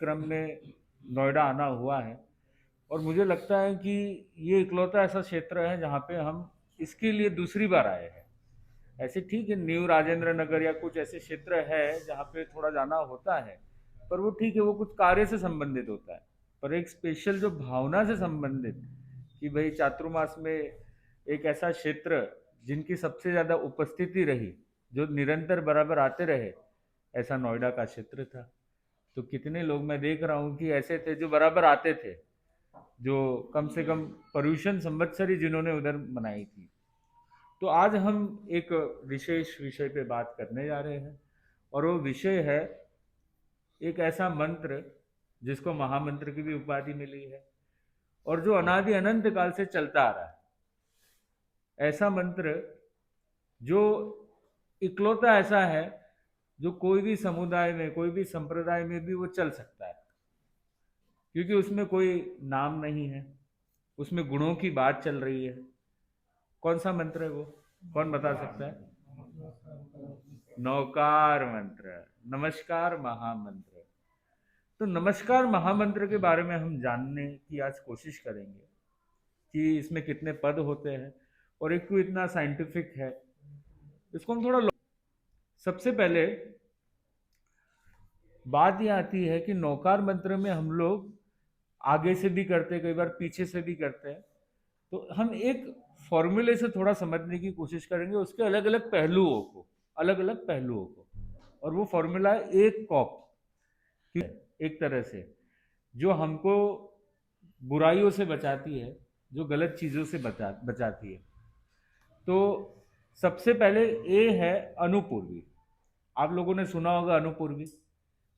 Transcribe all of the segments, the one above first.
क्रम में नोएडा आना हुआ है और मुझे लगता है कि ये इकलौता ऐसा क्षेत्र है जहाँ पे हम इसके लिए दूसरी बार आए हैं। ऐसे ठीक है, न्यू राजेंद्र नगर या कुछ ऐसे क्षेत्र है जहाँ पे थोड़ा जाना होता है, पर वो ठीक है, वो कुछ कार्य से संबंधित होता है। पर एक स्पेशल जो भावना से संबंधित कि भाई चातुर्मास में एक ऐसा क्षेत्र जिनकी सबसे ज्यादा उपस्थिति रही, जो निरंतर बराबर आते रहे, ऐसा नोएडा का क्षेत्र था। तो कितने लोग मैं देख रहा हूँ कि ऐसे थे जो बराबर आते थे, जो कम से कम पर्यूषण संवत्सरी जिन्होंने उधर मनाई थी। तो आज हम एक विशेष विषय पे बात करने जा रहे हैं और वो विषय है एक ऐसा मंत्र जिसको महामंत्र की भी उपाधि मिली है और जो अनादि अनंत काल से चलता आ रहा है। ऐसा मंत्र जो इकलौता ऐसा है जो कोई भी समुदाय में, कोई भी संप्रदाय में भी वो चल सकता है, क्योंकि उसमें कोई नाम नहीं है, उसमें गुणों की बात चल रही है। कौन सा मंत्र है वो? कौन बता सकता है? नौकार मंत्र, नमस्कार महामंत्र। तो नमस्कार महामंत्र के बारे में हम जानने की आज कोशिश करेंगे कि इसमें कितने पद होते हैं और एक क्यों इतना साइंटिफिक है, इसको हम थोड़ा। सबसे पहले बात यह आती है कि नौकार मंत्र में हम लोग आगे से भी करते हैं, कई बार पीछे से भी करते हैं। तो हम एक फॉर्मूले से थोड़ा समझने की कोशिश करेंगे, उसके अलग अलग पहलुओं को, अलग अलग पहलुओं को। और वो फॉर्मूला है एक कॉप, एक तरह से जो हमको बुराइयों से बचाती है, जो गलत चीजों से बचाती है। तो सबसे पहले ए है अनुपूर्वी। आप लोगों ने सुना होगा अनुपूर्वी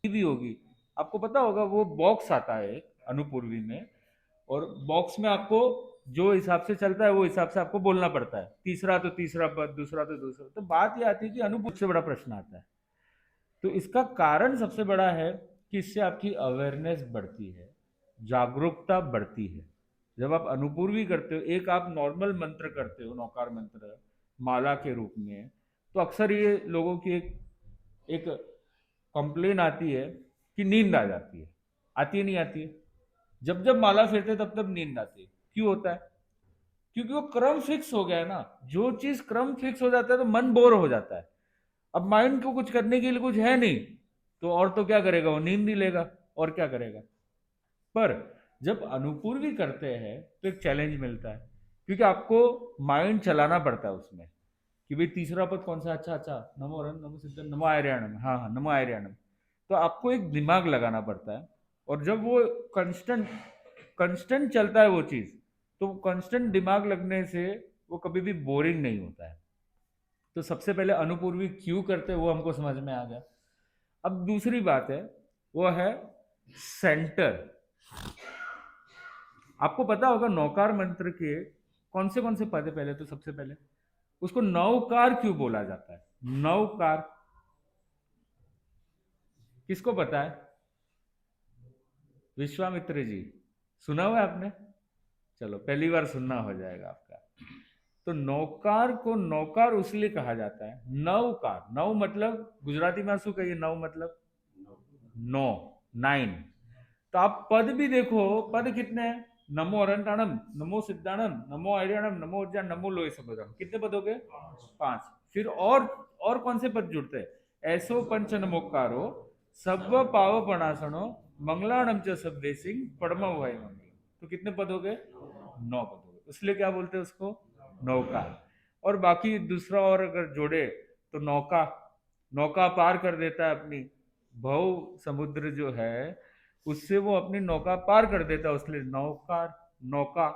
भी होगी, आपको पता होगा। वो बॉक्स आता है एक अनुपूर्वी में, और बॉक्स में आपको जो हिसाब से चलता है वो हिसाब से आपको बोलना पड़ता है। तीसरा तो तीसरा पद, दूसरा तो दूसरा। तो बात यह आती है कि अनुपूर्वी से बड़ा प्रश्न आता है। तो इसका कारण सबसे बड़ा है कि इससे आपकी अवेयरनेस बढ़ती है, जागरूकता बढ़ती है। जब आप अनुपूर्वी करते हो, एक आप नॉर्मल मंत्र करते हो, नौकार मंत्र माला के रूप में, तो अक्सर ये लोगों की एक कंप्लेन आती है कि नींद आ जाती है। आती है नहीं आती है? जब जब माला फेरते तब तब नींद आती है। क्यों होता है? क्योंकि वो क्रम फिक्स हो गया है ना। जो चीज क्रम फिक्स हो जाता है तो मन बोर हो जाता है। अब माइंड को कुछ करने के लिए कुछ है नहीं, तो और तो क्या करेगा, वो नींद ही लेगा और क्या करेगा। पर जब अनुपूर्वी करते हैं तो एक चैलेंज मिलता है, क्योंकि आपको माइंड चलाना पड़ता है उसमें कि भाई तीसरा पद कौन सा, अच्छा अच्छा, नमो रन नमो सिद्ध नमो आर्याणम, हाँ हाँ नमो आर्याणम। तो आपको एक दिमाग लगाना पड़ता है। और जब वो कंस्टेंट कंस्टेंट चलता है वो चीज, तो कंस्टेंट दिमाग लगने से वो कभी भी बोरिंग नहीं होता है। तो सबसे पहले अनुपूर्वी क्यों करते हैं वो हमको समझ में आ गया। अब दूसरी बात है, वो है सेंटर। आपको पता होगा नौकार मंत्र के कौन से पद है? पहले तो सबसे पहले उसको नौकार क्यों बोला जाता है? नौकार किसको पता है? विश्वामित्र जी, सुना हुआ है आपने? चलो पहली बार सुनना हो जाएगा आपका। तो नौकार को नौकार उसलिए कहा जाता है, नवकार, नव मतलब गुजराती में शू कहिए, नव मतलब नौ, 9। तो आप पद भी देखो, पद कितने हैं? नमो अरंताणम, नमो सिद्धाणम, नमो आर्याणम, नमो उज्जैन, नमो लोहे समुद्रम। कितने पद हो गए? 5। फिर और कौन से पद जुड़ते हैं? ऐसो पंच नमोकारो सब पाव पणासनो मंगलाणम च सब्दे सिंह पड़म वाई मंगल। तो कितने पद हो गए? 9 पद हो गए। इसलिए क्या बोलते हैं उसको? नौका। और बाकी दूसरा और अगर जोड़े तो नौका, नौका पार कर देता है अपनी, भव समुद्र जो है उससे वो अपनी नौका पार कर देता है, उसलिए नौकार, नौका।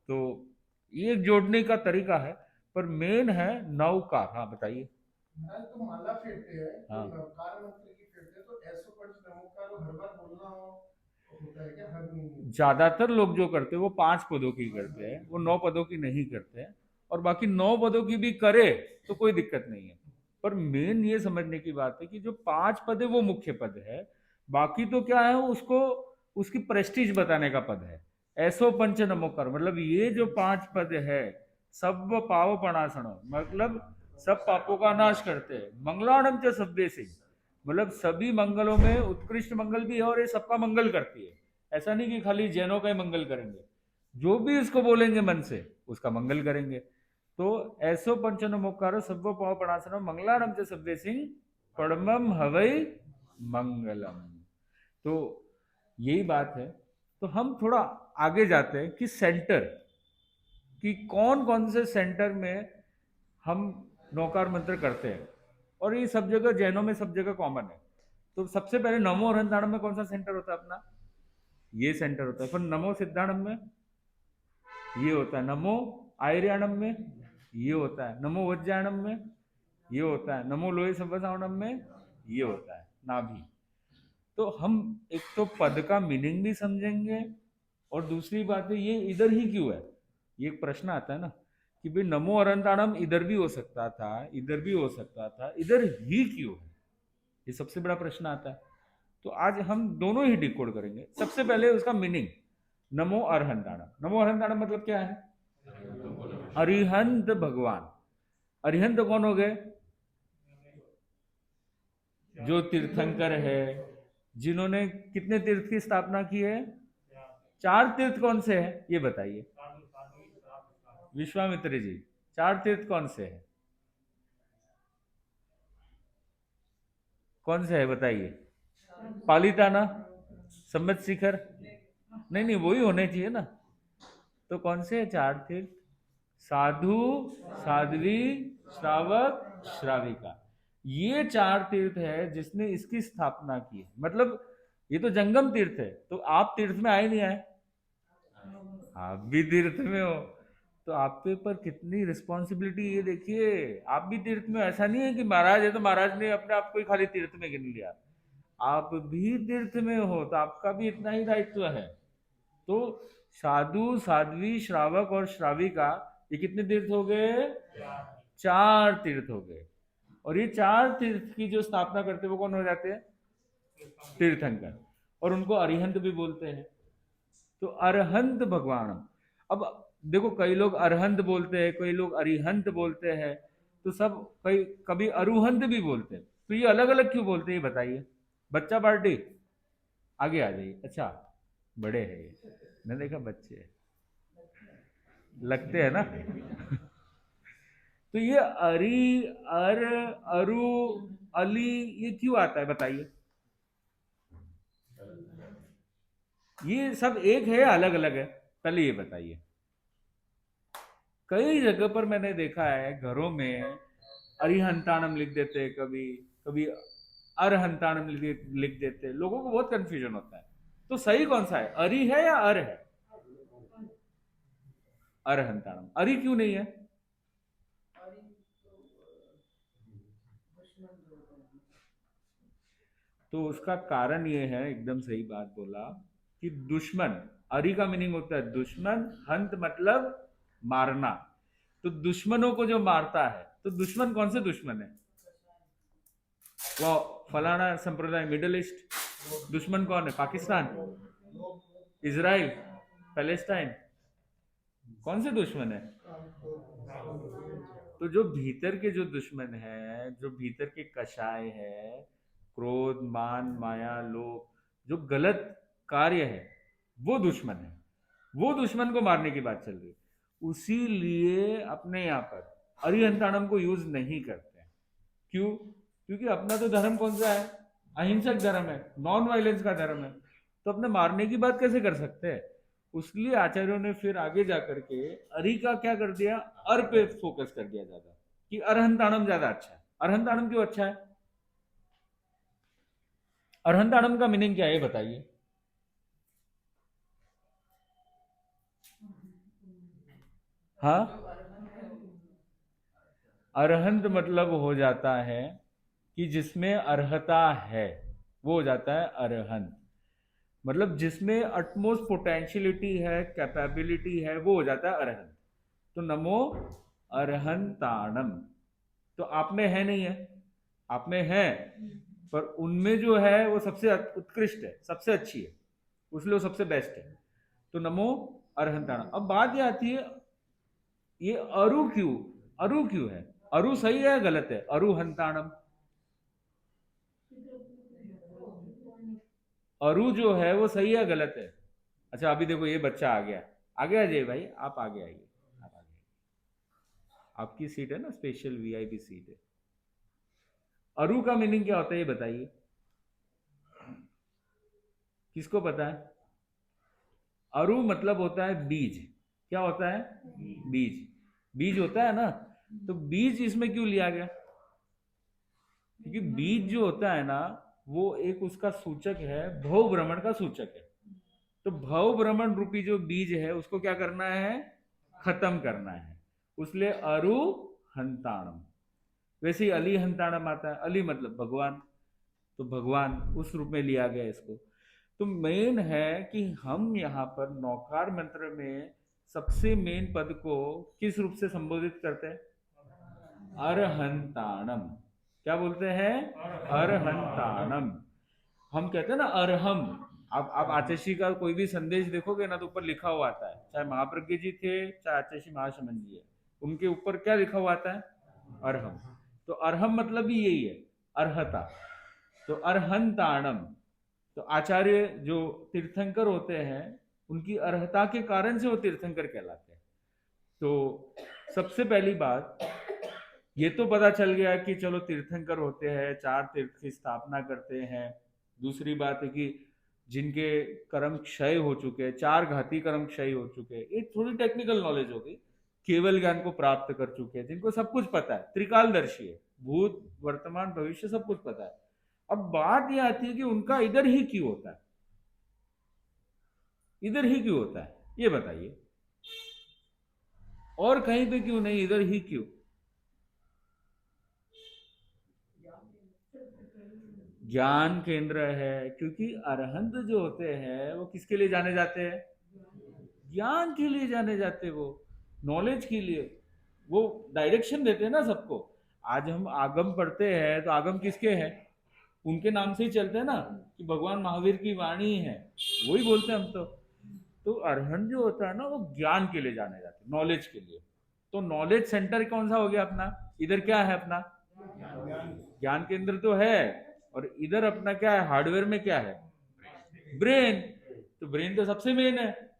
तो ये जोड़ने का तरीका है, पर मेन है नौकार। हाँ बताइए। तो माला फेरते हैं तो हाँ, नवकार मंत्र की फेरते हैं तो ऐसो पंच नमोकार हर बार बोलना होता है क्या? हर महीने? ज्यादातर लोग जो करते हैं वो 5 पदों की करते हैं, वो 9 पदों की नहीं करते हैं। और बाकी 9 पदों की भी करे तो कोई दिक्कत नहीं है। पर मेन ये समझने की बात है कि जो 5 पद है वो मुख्य पद है, बाकी तो क्या है, उसको उसकी प्रेस्टीज बताने का पद है। ऐसो पंच नमोकार मतलब ये जो 5 पद है, सब पाव प्रणाशन मतलब सब पापों का नाश करते हैं। मंगलाणम च सब्दे सिंह मतलब सभी मंगलों में उत्कृष्ट मंगल भी है और ये सबका मंगल करती है। ऐसा नहीं कि खाली जैनों का ही मंगल करेंगे, जो भी इसको बोलेंगे मन से उसका मंगल करेंगे। तो ऐसो पंचनमोक्कारो सब्बो पाव पणासनो मंगलारम च सब्बे सिंह परमम हवई मंगलम। तो यही बात है। तो हम थोड़ा आगे जाते हैं कि सेंटर, कि कौन कौन से सेंटर में हम नौकार मंत्र करते हैं, और ये सब जगह जैनों में सब जगह कॉमन है। तो सबसे पहले नमो अरहंताणम में कौन सा सेंटर होता है अपना, ये सेंटर होता है। फिर नमो सिद्धाणम में ये होता है, नमो आयर्याणम में ये होता है, नमो वज्रायणम में ये होता है, नमो लोहे सव्वसावणम में ये होता है, नाभि। तो हम एक तो पद का मीनिंग भी समझेंगे, और दूसरी बात है ये इधर ही क्यों है, ये एक प्रश्न आता है ना कि भाई नमो अरहंताणम इधर भी हो सकता था, इधर भी हो सकता था, इधर ही क्यों है, ये सबसे बड़ा प्रश्न आता है। तो आज हम दोनों ही डिकोड करेंगे। सबसे पहले उसका मीनिंग, नमो अरहंताणम। नमो अरहंताणम मतलब क्या है, अरिहंत भगवान। अरिहंत कौन हो गए, जो तीर्थंकर है, जिन्होंने कितने तीर्थ की स्थापना की है, 4 तीर्थ कौन से हैं ये बताइए, विश्वामित्र जी। 4 तीर्थ कौन से हैं, कौन से है बताइए, पालिताना, सम्मत शिखर, नहीं नहीं वही होने चाहिए ना। तो कौन से है 4 तीर्थ, साधु, साध्वी, श्रावक, श्राविका। ये 4 तीर्थ है जिसने इसकी स्थापना की है। मतलब ये तो जंगम तीर्थ है, तो आप तीर्थ में आए नहीं आए, आप भी तीर्थ में हो, तो आपके ऊपर कितनी रिस्पॉन्सिबिलिटी ये देखिए। आप भी तीर्थ में, ऐसा नहीं है कि महाराज है तो महाराज ने अपने आप को ही खाली तीर्थ में गिन लिया, आप भी तीर्थ में हो तो आपका भी इतना ही दायित्व है। तो साधु, साध्वी, श्रावक और श्राविका, ये कितने तीर्थ हो गए, 4 तीर्थ हो गए। और ये 4 तीर्थ की जो स्थापना करते हैं वो कौन हो जाते हैं, तीर्थंकर, और उनको अरिहंत भी बोलते हैं। तो अरहंत भगवान। अब देखो कई लोग अरहंत बोलते हैं, कई लोग अरिहंत बोलते हैं, तो सब कई कभी अरुहंत भी बोलते हैं। तो ये अलग अलग क्यों बोलते हैं ये बताइए। बच्चा पार्टी आगे आ जाइए। अच्छा बड़े हैं ये, मैंने देखा बच्चे हैं, लगते हैं ना। तो ये अरी, अर, अरु, अली, ये क्यों आता है बताइए। ये सब एक है या अलग अलग है, पहले ये बताइए। कई जगह पर मैंने देखा है घरों में अरिहंताणम लिख देते हैं, कभी कभी अरहंताणम लिख देते हैं, लोगों को बहुत कंफ्यूजन होता है। तो सही कौन सा है, अरि है या अर है, अरहंताणम। अरि क्यों नहीं है, तो उसका कारण ये है, एकदम सही बात बोला, कि दुश्मन, अरि का मीनिंग होता है दुश्मन, हंत मतलब मारना। तो दुश्मनों को जो मारता है, तो दुश्मन कौन से दुश्मन है, वो फलाना संप्रदाय, मिडल ईस्ट। दुश्मन कौन है, पाकिस्तान, इजराइल, पैलेस्टाइन, कौन से दुश्मन है। तो जो भीतर के जो दुश्मन है, जो भीतर के कषाय है, क्रोध, मान, माया, लोभ, जो गलत कार्य है, वो दुश्मन है। वो दुश्मन को मारने की बात चल रही है। उसी लिए अपने यहाँ पर अरिहंताणम को यूज नहीं करते हैं। क्यों, क्योंकि अपना तो धर्म कौन सा है, अहिंसक धर्म है, नॉन वायलेंस का धर्म है। तो अपने मारने की बात कैसे कर सकते हैं। उसलिए आचार्यों ने फिर आगे जाकर के अरि का क्या कर दिया, अर पे फोकस कर दिया ज्यादा, कि अरहंताणम ज्यादा अच्छा है। अरहंताणम क्यों अच्छा है, अरहंताणम का मीनिंग क्या है बताइए। हाँ, अरहंत मतलब हो जाता है कि जिसमें अर्हता है, वो हो जाता है अरहंत। मतलब जिसमें अटमोस्ट पोटेंशियलिटी है, कैपेबिलिटी है, वो हो जाता है अरहंत। तो नमो अरहंताणम। तो आप में है नहीं है, आप में है, पर उनमें जो है वो सबसे उत्कृष्ट है, सबसे अच्छी है, उसलिए वो सबसे बेस्ट है। तो नमो अरहंताणम। अब बात ये आती है, ये अरु क्यों, अरु क्यों है, अरु सही है गलत है, अरुहंताणम। अरु जो है वो सही है गलत है? अच्छा अभी देखो ये बच्चा आ गया, आगे आ जाइए भाई, आप आगे आइए, आप आगे आइए। आपकी सीट है ना, स्पेशल वीआईपी सीट है। अरु का मीनिंग क्या होता है ये बताइए, किसको पता है? अरु मतलब होता है बीज। क्या होता है? बीज। बीज होता है ना, तो बीज इसमें क्यों लिया गया? क्योंकि बीज जो होता है ना, वो एक उसका सूचक है, भव भ्रमण का सूचक है। तो भव भ्रमण रूपी जो बीज है उसको क्या करना है? खत्म करना है। उसलिए अरु हंताणम। वैसे ही अली हंताणम आता है, अली मतलब भगवान, तो भगवान उस रूप में लिया गया इसको। तो मेन है कि हम यहाँ पर नौकार मंत्र में सबसे मेन पद को किस रूप से संबोधित करते हैं? अरहंताणम। क्या बोलते हैं? अरहंताणम। हम कहते हैं ना अरहम। आप आचेशी का कोई भी संदेश देखोगे ना तो ऊपर लिखा हुआ आता है, चाहे महाप्रज्ञ जी थे चाहे आचेशी महाशमन जी है, उनके ऊपर क्या लिखा हुआ आता है? अरहम। तो अरहम मतलब भी यही है, अर्हता। तो अरहंताणम, तो आचार्य जो तीर्थंकर होते हैं उनकी अर्हता के कारण से वो तीर्थंकर कहलाते हैं। तो सबसे पहली बात ये तो पता चल गया कि चलो तीर्थंकर होते हैं, चार तीर्थ की स्थापना करते हैं। दूसरी बात है कि जिनके कर्म क्षय हो चुके हैं, चार घाती कर्म क्षय हो चुके हैं, ये थोड़ी टेक्निकल नॉलेज हो गई। केवल ज्ञान को प्राप्त कर चुके हैं, जिनको सब कुछ पता है, त्रिकालदर्शी है, भूत वर्तमान भविष्य सब कुछ पता है। अब बात यह आती है कि उनका इधर ही क्यों होता है? इधर ही क्यों होता है ये बताइए, और कहीं पे क्यों नहीं, इधर ही क्यों? ज्ञान केंद्र है, क्योंकि अरहंत जो होते हैं वो किसके लिए जाने जाते हैं? ज्ञान के लिए जाने जाते हैं, वो नॉलेज के लिए, वो डायरेक्शन देते हैं ना सबको। आज हम आगम पढ़ते हैं तो आगम किसके हैं? उनके नाम से ही चलते हैं ना, कि भगवान महावीर की वाणी है, वही बोलते हैं हम तो अरहंत जो होता है ना वो ज्ञान के लिए जाने जाते हैं, नॉलेज के लिए। तो नॉलेज सेंटर कौन सा हो गया अपना? इधर क्या है अपना? ज्ञान केंद्र तो है, और इधर अपना क्या है? हार्डवेयर में क्या है? ब्रेन। तो ब्रेन तो सबसे मेन है,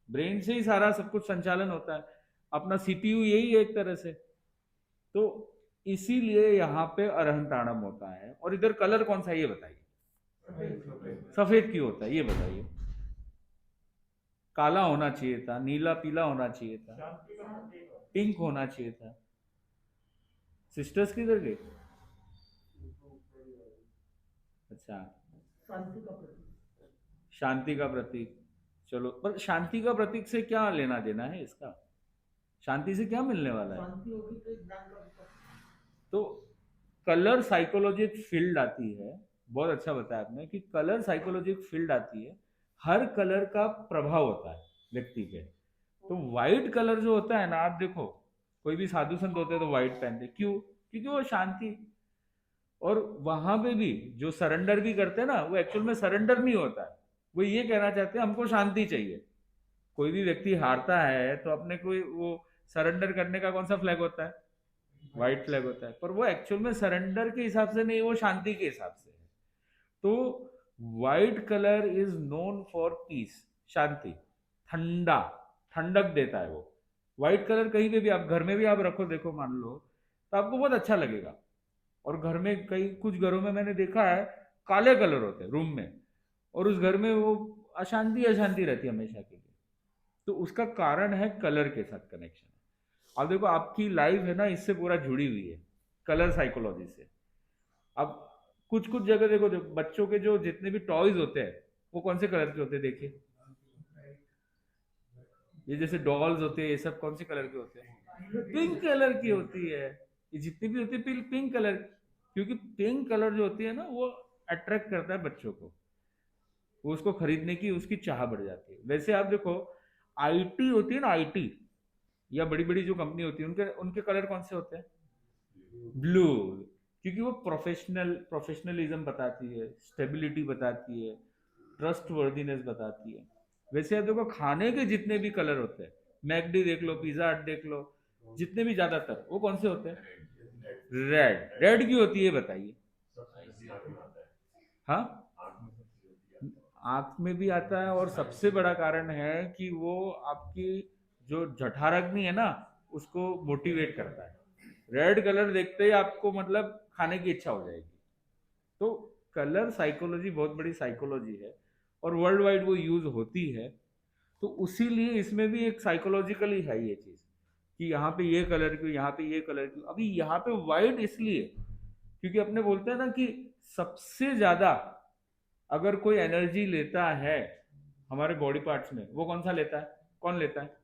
ब्रेन से ही सारा सब कुछ संचालन होता है, अपना सीपीयू यही है एक तरह से। तो इसीलिए यहाँ पे अरहंताणम होता है। और इधर कलर कौन सा है ये बताइए, सफेद क्यों होता है ये बताइए? काला होना चाहिए था, नीला पीला होना चाहिए था, पिंक होना चाहिए था। सिस्टर्स किधर गए? अच्छा, शांति का प्रतीक। चलो, पर शांति का प्रतीक से क्या लेना देना है इसका? शांति से क्या मिलने वाला है? तो कलर साइकोलॉजिक फील्ड आती है, बहुत अच्छा बताया आपने कि कलर साइकोलॉजिक फील्ड आती है। हर कलर का प्रभाव होता है व्यक्ति पे। तो व्हाइट कलर जो होता है ना, आप देखो कोई भी साधु संत होते हैं तो व्हाइट पहनते, क्यों? क्योंकि वो शांति। और वहां पे भी जो सरेंडर भी करते हैं ना, वो एक्चुअल में सरेंडर नहीं होता है, वो ये कहना चाहते हैं हमको शांति चाहिए। कोई भी व्यक्ति हारता है तो अपने को वो सरेंडर करने का कौन सा फ्लैग होता है? व्हाइट फ्लैग होता है, पर वो एक्चुअल में सरेंडर के हिसाब से नहीं, वो शांति के हिसाब से है। तो white colour is known for peace, शांति, ठंडा, ठंडक देता है वो। व्हाइट कलर कहीं पे भी आप घर में भी आप रखो, देखो मान लो, तो आपको बहुत अच्छा लगेगा। और घर में कई कुछ घरों में मैंने देखा है काले कलर होते हैं रूम में, और उस घर में वो अशांति अशांति रहती है हमेशा के लिए। तो उसका कारण है कलर के साथ कनेक्शन। अब देखो आपकी लाइफ है ना इससे पूरा जुड़ी हुई है, कलर साइकोलॉजी से। अब कुछ कुछ जगह देखो, जो बच्चों के जो जितने भी टॉयज होते हैं वो कौन से कलर के होते हैं देखिए, ये जैसे डॉल्स होते हैं ये सब कौन से कलर के होते हैं? पिंक कलर की होती है। ये जितनी भी होती है पिंक कलर, क्योंकि पिंक कलर जो होती है ना वो अट्रैक्ट करता है बच्चों को, वो उसको खरीदने की उसकी चाह बढ़ जाती है। वैसे आप देखो आईटी होती है ना, आईटी या बड़ी बड़ी जो कंपनी होती है उनके उनके कलर कौन से होते हैं? ब्लू। क्योंकि वो प्रोफेशनलिज्म बताती है, स्टेबिलिटी बताती है, ट्रस्ट वर्दीनेस बताती है। वैसे आप देखो खाने के जितने भी कलर होते हैं, मैकडी देख लो, पिज्जा हट देख लो, जितने भी ज्यादातर वो कौन से होते हैं? रेड। रेड क्यों होती है बताइए? हाँ, आंख में भी आता है, और सबसे बड़ा कारण है कि वो आपकी जो जठराग्नि है ना उसको मोटिवेट करता है। रेड कलर देखते ही आपको मतलब खाने की इच्छा हो जाएगी। तो कलर साइकोलॉजी बहुत बड़ी साइकोलॉजी है, और वर्ल्ड वाइड वो यूज होती है। तो उसीलिए इसमें भी एक साइकोलॉजिकली है ये चीज, कि यहाँ पे ये कलर क्यों, यहाँ पे ये कलर क्यों। अभी यहाँ पे वाइट इसलिए क्योंकि अपने बोलते हैं ना कि सबसे ज्यादा अगर कोई एनर्जी लेता है हमारे बॉडी पार्ट्स में, वो कौन सा लेता है, कौन लेता है?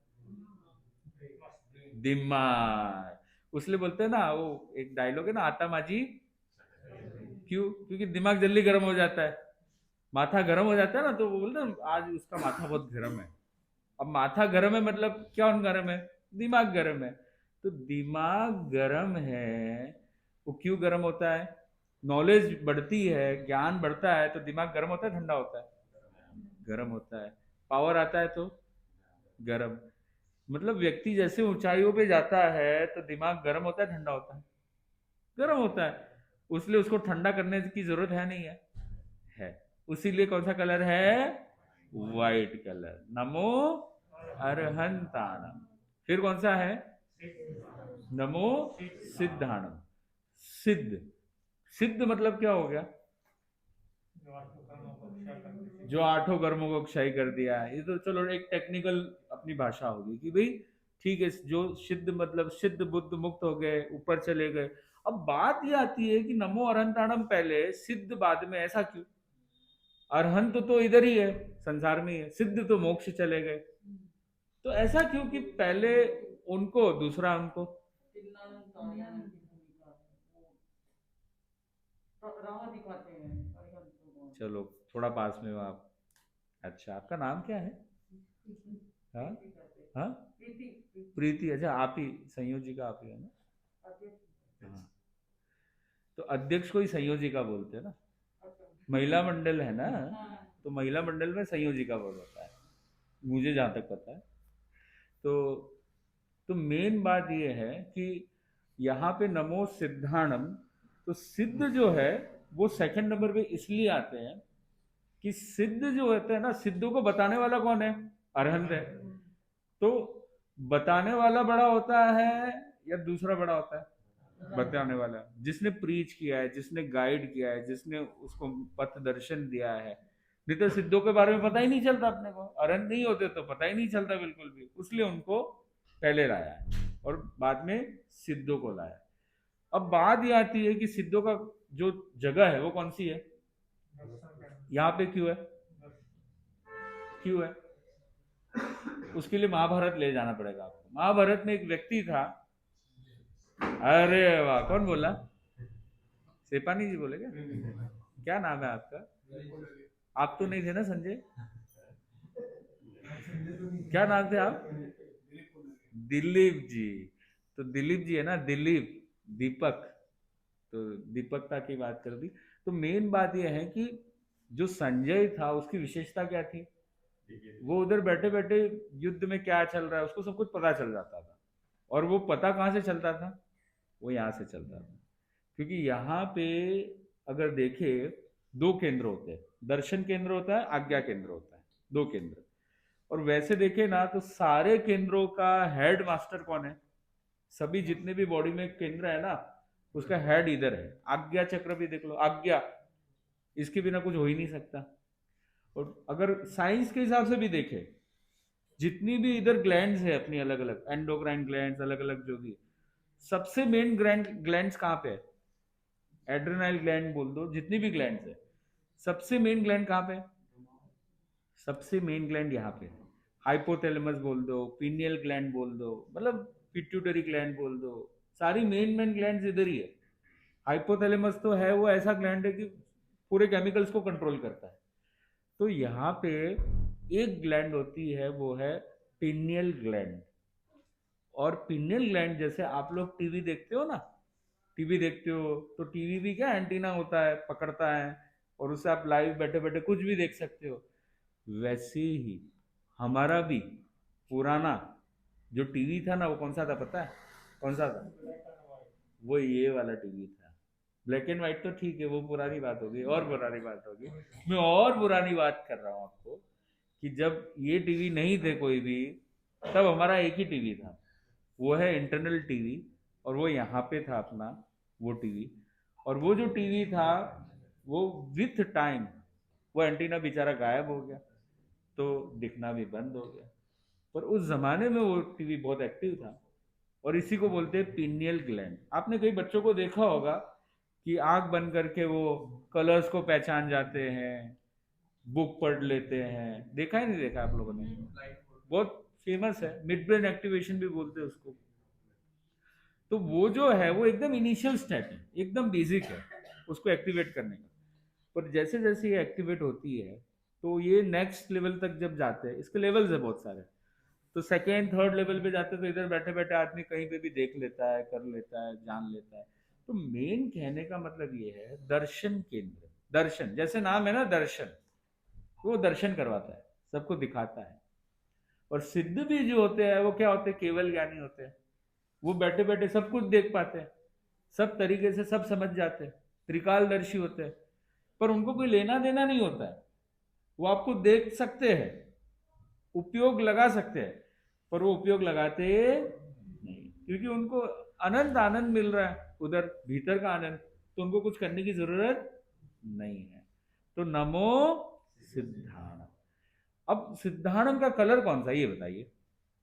दिमाग। उसलिए बोलते हैं ना, वो एक डायलॉग है ना, आता माझी। क्यों? क्योंकि दिमाग जल्दी गर्म हो जाता है। माथा गर्म हो जाता है ना, तो वो बोलते हैं आज उसका माथा बहुत गर्म है। अब माथा गर्म है मतलब क्या गर्म है? दिमाग गर्म है। तो दिमाग गर्म है, वो क्यों गर्म होता है? नॉलेज बढ़ती है, ज्ञान बढ़ता है, तो दिमाग गर्म होता है ठंडा होता है? गर्म होता है। पावर आता है तो गर्म। मतलब व्यक्ति जैसे ऊंचाइयों पे जाता है तो दिमाग गर्म होता है ठंडा होता है? गर्म होता है। उसलिए उसको ठंडा करने की जरूरत है नहीं है? है। उसीलिए कौन सा कलर है? White colour. नमो अरहंताणम। फिर कौन सा है? नमो सिद्धाणम। सिद्ध। सिद्ध मतलब क्या हो गया? जो आठों कर्मों को क्षय कर दिया है। ये तो चलो एक टेक्निकल अपनी भाषा होगी कि भाई ठीक है, जो सिद्ध मतलब सिद्ध बुद्ध मुक्त हो गए, ऊपर चले गए। अब बात ये आती है कि नमो अरहंताणम पहले, सिद्ध बाद में, ऐसा क्यों? अरहंत तो इधर ही है, संसार में ही है, सिद्ध तो मोक्ष चले गए। तो ऐसा क्यों कि पहले उनको दूसरा उनको? चलो थोड़ा पास में हो आप। अच्छा, आपका नाम क्या है? हाँ हाँ, प्रीति। अच्छा, आप ही संयोजिका, आप ही है ना? हाँ। तो अध्यक्ष को ही संयोजिका बोलते हैं ना। महिला मंडल है ना, तो महिला मंडल में संयोजिका बोल होता है, मुझे जहां तक पता है। तो मेन बात ये है कि यहाँ पे नमो सिद्धाणम, तो सिद्ध जो है वो सेकंड नंबर पे इसलिए आते हैं कि सिद्ध जो होता है ना, सिद्धों को बताने वाला कौन है? अरहंत है। तो बताने वाला बड़ा होता है या दूसरा बड़ा होता है? बताने वाला, जिसने प्रीच किया है, जिसने गाइड किया है, जिसने उसको पथ दर्शन दिया है। नहीं तो सिद्धों के बारे में पता ही नहीं चलता अपने को, अरहंत नहीं होते तो पता ही नहीं चलता बिल्कुल भी। उसलिए उनको पहले लाया है और बाद में सिद्धों को लाया। अब बात ये आती है कि सिद्धों का जो जगह है वो कौन सी है? यहाँ पे क्यों है? क्यों है? उसके लिए महाभारत ले जाना पड़ेगा आपको। महाभारत में एक व्यक्ति था। अरे वाह, कौन बोला? सेपानी जी बोले क्या? क्या नाम है आपका? आप तो नहीं थे ना संजय? क्या नाम थे आप? दिलीप जी। तो दिलीप जी है ना, दिलीप, दीपक। तो दीपकता की बात कर दी। तो मेन बात यह है कि जो संजय था उसकी विशेषता क्या थी? वो उधर बैठे बैठे युद्ध में क्या चल रहा है उसको सब कुछ पता चल जाता था। और वो पता कहाँ से चलता था? वो यहाँ से चलता था। क्योंकि यहाँ पे अगर देखे, दो केंद्र होते हैं, दर्शन केंद्र होता है, आज्ञा केंद्र होता है, दो केंद्र। और वैसे देखे ना तो सारे केंद्रों का हेड मास्टर कौन है? सभी जितने भी बॉडी में केंद्र है ना, उसका हेड इधर है। आज्ञा चक्र भी देख लो, आज्ञा, इसके बिना कुछ हो ही नहीं सकता। और अगर साइंस के हिसाब से भी देखे, जितनी भी इधर ग्लैंड्स है अपनी अलग अलग, एंडोक्राइन ग्लैंड्स अलग अलग जो भी, सबसे मेन ग्लैंड्स कहाँ पे है? एड्रेनाइल ग्लैंड बोल दो, जितनी भी ग्लैंड्स है, सबसे मेन ग्लैंड कहाँ पे? सबसे मेन ग्लैंड यहाँ पे। हाइपोथैलेमस बोल दो, पीनियल ग्लैंड बोल दो, मतलब पिट्यूटरी ग्लैंड बोल दो, सारी मेन मेन ग्लैंड्स इधर ही है। हाइपोथैलेमस तो है वो ऐसा ग्लैंड है कि पूरे केमिकल्स को कंट्रोल करता है। तो यहाँ पे एक ग्लैंड होती है, वो है पिनियल ग्लैंड। और पिनियल ग्लैंड, जैसे आप लोग टीवी देखते हो ना, टीवी देखते हो तो टीवी भी क्या एंटीना होता है, पकड़ता है, और उससे आप लाइव बैठे बैठे कुछ भी देख सकते हो। वैसे ही हमारा भी पुराना जो टीवी था ना, वो कौन सा था पता है? कौन सा था? वो ये वाला टीवी था। ब्लैक एंड व्हाइट तो ठीक है, वो पुरानी बात होगी, और पुरानी बात होगी। मैं और पुरानी बात कर रहा हूँ आपको, कि जब ये टीवी नहीं थे कोई भी, तब हमारा एक ही टीवी था, वो है इंटरनल टीवी, और वो यहाँ पे था अपना वो टीवी। और वो जो टीवी था, वो विथ टाइम वो एंटीना बेचारा गायब हो गया, तो दिखना भी बंद हो गया। पर उस जमाने में वो टीवी बहुत एक्टिव था। और इसी को बोलते हैं पीनियल ग्लैंड। आपने कई बच्चों को देखा होगा कि आंख बंद करके वो कलर्स को पहचान जाते हैं, बुक पढ़ लेते हैं। देखा है नहीं देखा आप लोगों ने? बहुत फेमस है, मिड ब्रेन एक्टिवेशन भी बोलते हैं उसको। तो वो जो है वो एकदम इनिशियल स्टेप है, एकदम बेसिक है उसको एक्टिवेट करने का। पर जैसे जैसे ये एक्टिवेट होती है, तो ये नेक्स्ट लेवल तक जब जाते हैं, इसके लेवल्स है बहुत सारे। तो सेकेंड थर्ड लेवल पे जाते हैं, तो इधर बैठे बैठे आदमी कहीं पे भी देख लेता है, कर लेता है, जान लेता है। तो मेन कहने का मतलब ये है, दर्शन केंद्र। दर्शन जैसे नाम है ना, दर्शन, वो दर्शन करवाता है, सबको दिखाता है। और सिद्ध भी जो होते हैं वो क्या होते हैं, केवल ज्ञानी होते हैं। वो बैठे बैठे सब कुछ देख पाते हैं, सब तरीके से सब समझ जाते हैं, त्रिकालदर्शी होते हैं। पर उनको कोई लेना देना नहीं होता है। वो आपको देख सकते हैं, उपयोग लगा सकते हैं, पर वो उपयोग लगाते नहीं, क्योंकि उनको अनंत आनंद मिल रहा है उधर भीतर का आनंद, तो उनको कुछ करने की जरूरत नहीं है। तो नमो सिद्धाणम। अब सिद्धाणम का कलर कौन सा, ये बताइए।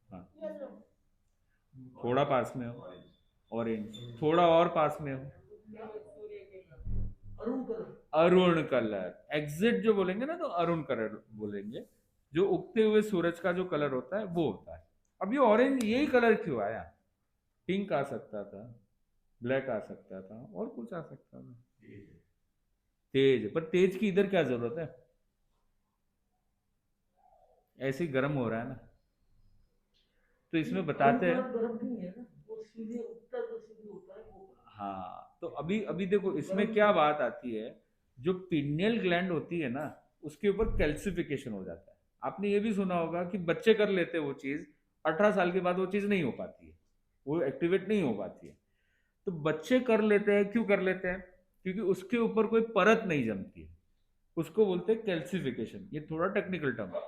हाँ, थोड़ा पास में हो, ऑरेंज। थोड़ा और पास में हो, Arun colour. Arun colour. Exit जो बोलेंगे ना, तो अरुण कलर बोलेंगे। जो उगते हुए सूरज का जो कलर होता है वो होता है। अब ये ऑरेंज यही कलर क्यों आया? पिंक आ सकता था, ब्लैक आ सकता था, और कुछ आ सकता था। तेज, पर तेज की इधर क्या जरूरत है? ऐसे ही गर्म हो रहा है ना। तो इसमें बताते हैं। गर्म नहीं है ना, वो सीधे उत्तर जो सीधे होता है वो। हाँ, तो अभी अभी देखो इसमें क्या बात आती है। जो पिनियल ग्लैंड होती है ना, उसके ऊपर कैल्सिफिकेशन हो जाता है। आपने ये भी सुना होगा कि बच्चे कर लेते हैं वो चीज, 18 साल के बाद वो चीज नहीं हो पाती है, वो एक्टिवेट नहीं हो पाती है। तो बच्चे कर लेते हैं, क्यों कर लेते हैं? क्योंकि उसके ऊपर कोई परत नहीं जमती है, उसको बोलते हैं कैल्सिफिकेशन। ये थोड़ा टेक्निकल टर्म है।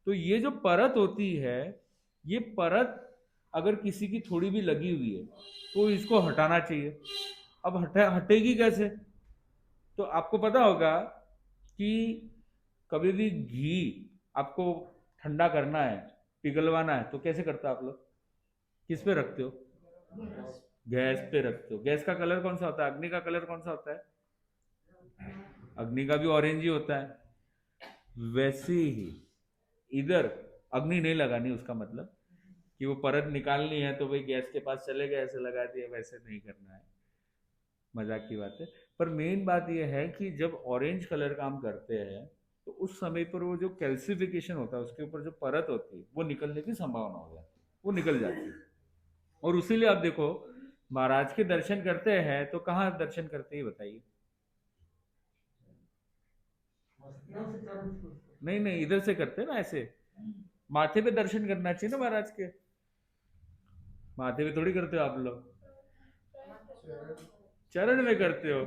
तो ये जो परत होती है, ये परत अगर किसी की थोड़ी भी लगी हुई है, तो इसको हटाना चाहिए। अब हटेगी कैसे? तो आपको पता होगा कि कभी भी घी आपको ठंडा करना है, पिघलवाना है, तो कैसे करते हो आप लोग? किस पे रखते हो? गैस पे रखते हो। गैस का कलर कौन सा होता है? अग्नि का कलर कौन सा होता है? अग्नि का भी ऑरेंज ही होता है। वैसे ही इधर अग्नि नहीं लगानी, उसका मतलब कि वो परत निकालनी है तो भाई गैस के पास चले गए, ऐसे लगा दिया, वैसे नहीं करना है। मजाक की बात है। पर मेन बात यह है कि जब ऑरेंज कलर का हम करते हैं, तो उस समय पर वो जो कैल्सिफिकेशन होता है, उसके ऊपर जो परत होती है, वो निकलने की संभावना हो जाती है, वो निकल जाती है। और उसीलिए आप देखो, महाराज के दर्शन करते हैं तो कहाँ दर्शन करते हैं बताइए? नहीं नहीं, इधर से करते हैं ना, ऐसे माथे पे दर्शन करना चाहिए ना महाराज के। माथे पे थोड़ी करते हो आप लोग, चरण में करते हो।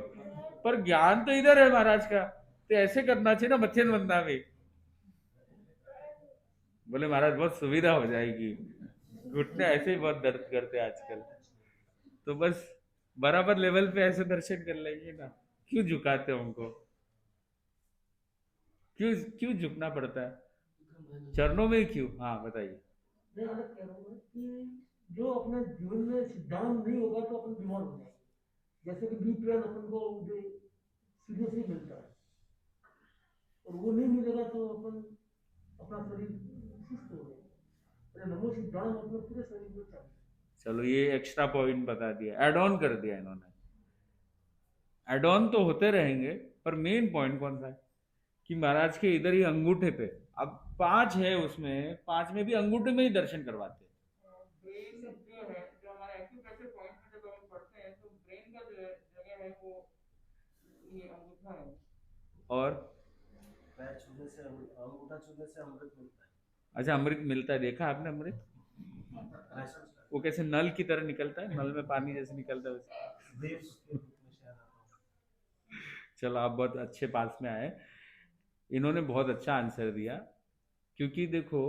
पर ज्ञान तो इधर है महाराज का, तो ऐसे करना चाहिए ना, मत्स्यन वंदना में। बोले महाराज बहुत सुविधा हो जाएगी, घुटने ऐसे ही बहुत दर्द करते हैं आजकल, तो बस बराबर लेवल पे ऐसे दर्शन कर लेंगे ना। क्यों झुकाते हो उनको? क्यों क्यों झुकना पड़ता है चरणों में, क्यों? हाँ बताइए। मैं अलग कह रहा हूँ कि जो अपने जीवन में सिद्धांत नहीं होगा तो अपन बीमार हो जाएंगे। जैसे कि बी ट्वेल्व अपन को जो सीरियसली मिलता है, और वो नहीं मिलेगा तो अपन अपना शरीर सुस्त हो जाएगा। अरे नमो सिद्धांत मतलब पूरे शरीर में चाहिए। चलो ये एक्स्ट्रा पॉइंट बता दिया, एड ऑन कर दिया इन्होंने। एड ऑन तो होते रहेंगे, पर मेन पॉइंट कौन सा है? कि महाराज के इधर ही अंगूठे पे, अब 5 है उसमें, 5 में भी अंगूठे में ही दर्शन करवाते हैं। ब्रेन जो है, जो हमारा एक्यूप्रेशर पॉइंट में जब हम पढ़ते हैं, तो ब्रेन का जो जगह है वो ये अंगूठा है। और पैर छूने से अंगूठा छूने से अमृत मिलता अच्छा, अमृत मिलता है, देखा आपने अमृत? है। वो कैसे नल की तरह निकलता है, नल में पानी जैसे निकलता है वैसे। वेव्स के रूप में शायद आता चलो आप बहुत अच्छे पास में आए। इन्होंने बहुत अच्छा आंसर दिया, क्योंकि देखो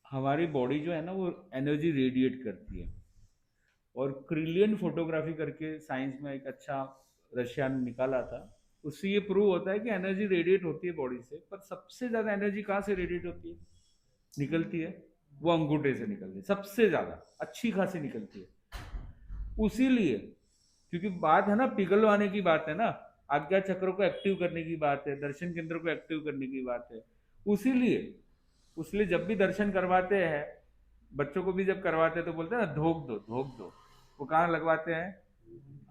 हमारी बॉडी जो है ना वो एनर्जी रेडिएट करती है। और क्रिलियन फोटोग्राफी करके साइंस में एक अच्छा रशियन निकाला था, उससे ये प्रूव होता है कि एनर्जी रेडिएट होती है बॉडी से, पर सबसे ज्यादा एनर्जी कहाँ से रेडिएट होती है, निकलती है, वो अंगूठे से निकलती है, सबसे ज्यादा अच्छी खासी निकलती है। उसीलिए, क्योंकि बात है ना पिघलवाने की बात है ना, आज्ञा चक्र को एक्टिव करने की बात है, दर्शन केंद्र को एक्टिव करने की बात है। उसीलिए उसलिए जब भी दर्शन करवाते हैं, बच्चों को भी जब करवाते हैं तो बोलते हैं ना धोक दो धोक दो, वो कहाँ लगवाते हैं,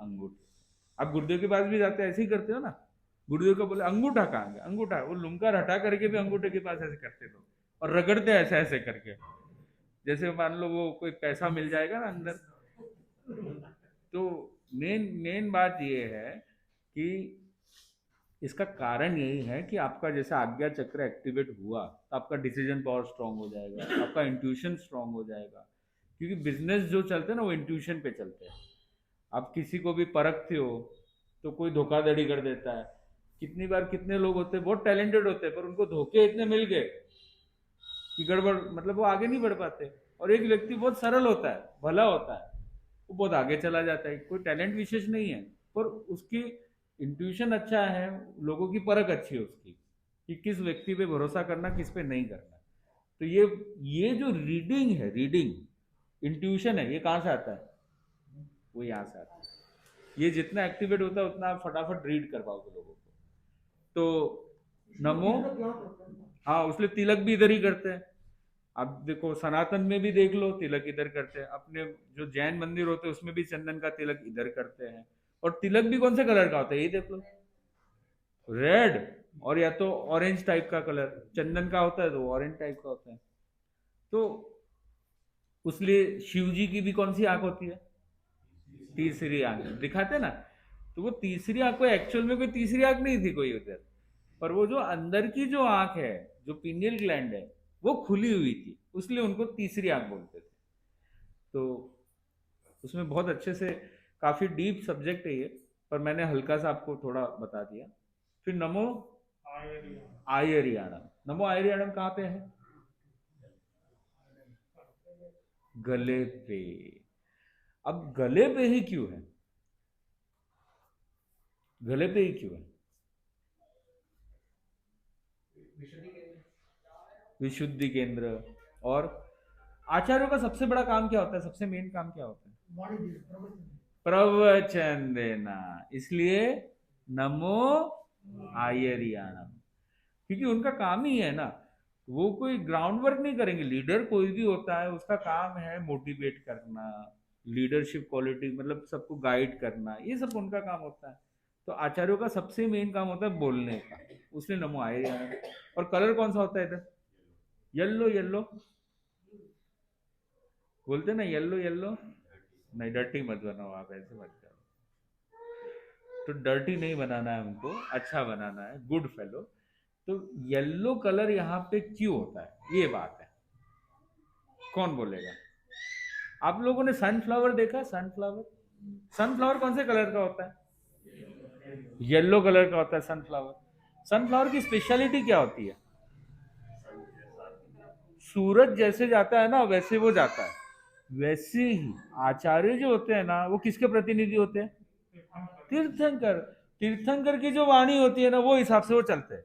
अंगूठे। आप गुरुदेव के पास भी जाते हैं ऐसे ही करते हो ना, गुरुदेव को बोले अंगूठा कहाँ गया, अंगूठा, वो लुमका हटा करके भी अंगूठे के पास ऐसे करते थे और रगड़ते ऐसे ऐसे करके, जैसे मान लो वो कोई पैसा मिल जाएगा ना अंदर। तो मेन मेन बात ये है कि इसका कारण यही है कि आपका जैसे आज्ञा चक्र एक्टिवेट हुआ तो आपका डिसीजन पावर स्ट्रांग हो जाएगा, आपका इंट्यूशन स्ट्रांग हो जाएगा, क्योंकि बिजनेस जो चलते हैं ना वो इंट्यूशन पे चलते हैं। आप किसी को भी परखते हो तो कोई धोखाधड़ी कर देता है, कितनी बार कितने लोग होते हैं बहुत टैलेंटेड होते हैं पर उनको धोखे इतने मिल गए कि गड़बड़, मतलब वो आगे नहीं बढ़ पाते। और एक व्यक्ति बहुत सरल होता है, भला होता है, वो बहुत आगे चला जाता है, कोई टैलेंट विशेष नहीं है, पर उसकी इंट्यूशन अच्छा है, लोगों की परख अच्छी है उसकी, कि किस व्यक्ति पे भरोसा करना किस पे नहीं करना। तो ये जो रीडिंग है, रीडिंग इंट्यूशन है, ये कहाँ से आता है, वो यहाँ से आता है। ये जितना एक्टिवेट होता है उतना आप फटाफट रीड कर पाओगे लोगों को। तो नमो, हाँ उसलिए तिलक भी इधर ही करते हैं। आप देखो सनातन में भी देख लो तिलक इधर करते हैं, अपने जो जैन मंदिर होते हैं उसमें भी चंदन का तिलक इधर करते हैं। और तिलक भी कौन से कलर का होता है ये देख लो, रेड, और या तो ऑरेंज टाइप का कलर, चंदन का होता है तो ऑरेंज टाइप का होता है। तो उसलिए शिव जी की भी कौन सी आंख होती है, तीसरी आंख दिखाते ना। तो वो तीसरी आंख को एक्चुअल में कोई तीसरी आंख नहीं थी कोई उधर, पर वो जो अंदर की जो आंख है, जो पिनियल ग्लैंड है, वो खुली हुई थी, इसलिए उनको तीसरी आंख बोलते थे। तो उसमें बहुत अच्छे से, काफी डीप सब्जेक्ट है ये, पर मैंने हल्का सा आपको थोड़ा बता दिया। फिर नमो आयरियाणम, नमो आयरियाणम कहाँ पे है, गले पे। अब गले पे ही क्यों है, गले पे ही क्यों है, विशुद्धि केंद्र। और आचार्यों का सबसे बड़ा काम क्या होता है, सबसे मेन काम क्या होता है, प्रवचन देना, इसलिए नमो आयरियाणम, क्योंकि उनका काम ही है ना, वो कोई ग्राउंड वर्क नहीं करेंगे। लीडर कोई भी होता है उसका काम है मोटिवेट करना, लीडरशिप क्वालिटी, मतलब सबको गाइड करना, ये सब उनका काम होता है। तो आचार्यों का सबसे मेन काम होता है बोलने का, उसने नमो आयरियाणम। और कलर कौन सा होता है इधर, येलो, येलो बोलते ना, येलो येलो। नहीं डर्टी मत बनाओ आप, ऐसे मत करो। तो डर्टी नहीं बनाना है हमको, अच्छा बनाना है, गुड फेलो। तो येलो कलर यहाँ पे क्यों होता है, ये बात है, कौन बोलेगा। आप लोगों ने सनफ्लावर देखा, सनफ्लावर, सनफ्लावर कौन से कलर का होता है, येलो कलर का होता है सनफ्लावर। सनफ्लावर की स्पेशलिटी क्या होती है, सूरज जैसे जाता है ना वैसे वो जाता है। वैसे ही आचार्य जो होते हैं ना वो किसके प्रतिनिधि होते हैं, तीर्थंकर। तीर्थंकर की जो वाणी होती है ना वो हिसाब से वो चलते हैं,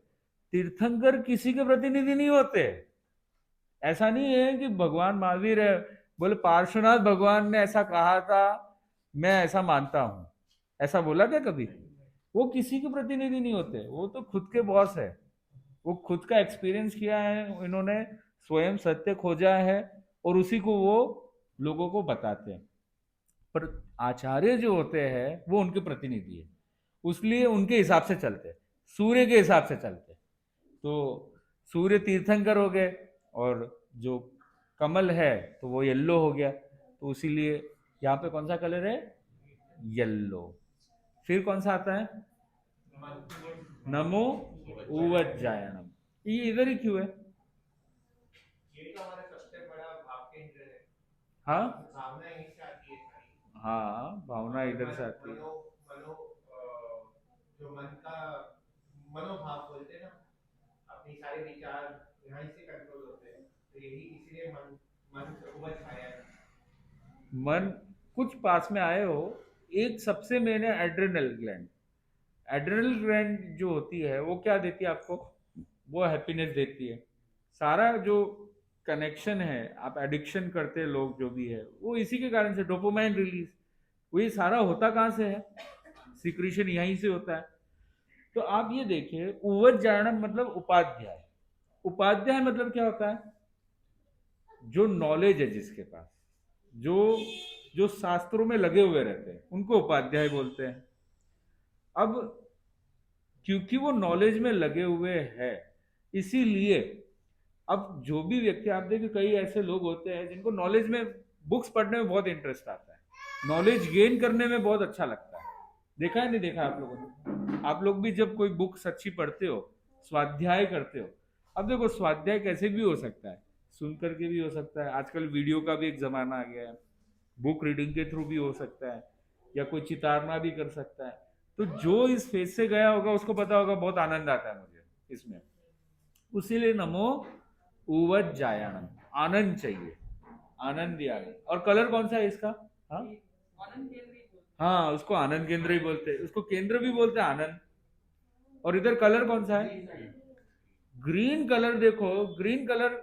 तीर्थंकर किसी के प्रतिनिधि नहीं होते। ऐसा नहीं है कि भगवान महावीर है, बोले पार्श्वनाथ भगवान ने ऐसा कहा था, मैं ऐसा मानता हूं, ऐसा बोला क्या कभी, वो किसी के प्रतिनिधि नहीं होते, वो तो खुद के बॉस है। वो खुद का एक्सपीरियंस किया है इन्होंने, स्वयं सत्य खोजा है, और उसी को वो लोगों को बताते हैं। पर आचार्य जो होते हैं वो उनके प्रतिनिधि है, उसलिए उनके हिसाब से चलते हैं, सूर्य के हिसाब से चलते हैं। तो सूर्य तीर्थंकर हो गए, और जो कमल है तो वो येल्लो हो गया, तो इसीलिए यहाँ पे कौन सा कलर है, येल्लो। फिर कौन सा आता है, नमो उवज्जायनम, ये इधर ही क्यों है, ये तो हमारा सबसे बड़ा भाव केंद्र है। हाँ भावना यहीं से आती है सारी। हाँ भावना इधर से आती है। मनो मनो जो मन का मनोभाव बोलते हैं ना, अपनी सारे विचार यहाँ से कंट्रोल होते हैं, तो यही इसलिए मन मन से उबज आया है। मन कुछ पास में आए हो। एक सबसे मेन है एड्रेनल ग्लैंड। एड्रेनल ग्लैंड जो होती है वो क्या देती है आपको? वो हैप्पीनेस देती है। सारा जो कनेक्शन है, आप एडिक्शन करते हैं लोग जो भी है, वो इसी के कारण से, डोपामाइन रिलीज। वो ये सारा होता कहाँ से है? सिक्रीशन यहीं से होता है। तो आप ये देखिए, उवज जाणम मतलब उपाध्याय। उपाध्याय मतलब क्या होता है? जो नॉलेज है जिसके पास, जो जो शास्त्रों में लगे हुए रहते हैं, उनको उपाध्याय बोलते हैं। अब क्योंकि वो नॉलेज में लगे हुए हैं, इसीलिए अब जो भी व्यक्ति, आप देखिए कई ऐसे लोग होते हैं जिनको नॉलेज में, बुक्स पढ़ने में बहुत इंटरेस्ट आता है, नॉलेज गेन करने में बहुत अच्छा लगता है। देखा है नहीं देखा आप लोगों ने? आप लोग भी जब कोई बुक्स अच्छी पढ़ते हो, स्वाध्याय करते हो। अब देखो स्वाध्याय कैसे भी हो सकता है, सुन करके भी हो सकता है, आजकल वीडियो का भी एक जमाना आ गया है, बुक रीडिंग के थ्रू भी हो सकता है, या कोई चितारना भी कर सकता है। तो जो इस फेज से गया होगा उसको पता होगा बहुत आनंद आता है मुझे इसमें। उसीलिए नमो उवज्जायणम, आनंद चाहिए, आनंद ही आनंद। और कलर कौन सा है इसका? हाँ, हाँ, उसको आनंद केंद्र ही बोलते हैं, उसको केंद्र भी बोलते हैं आनंद। और इधर कलर कौन सा है? Green colour. देखो ग्रीन कलर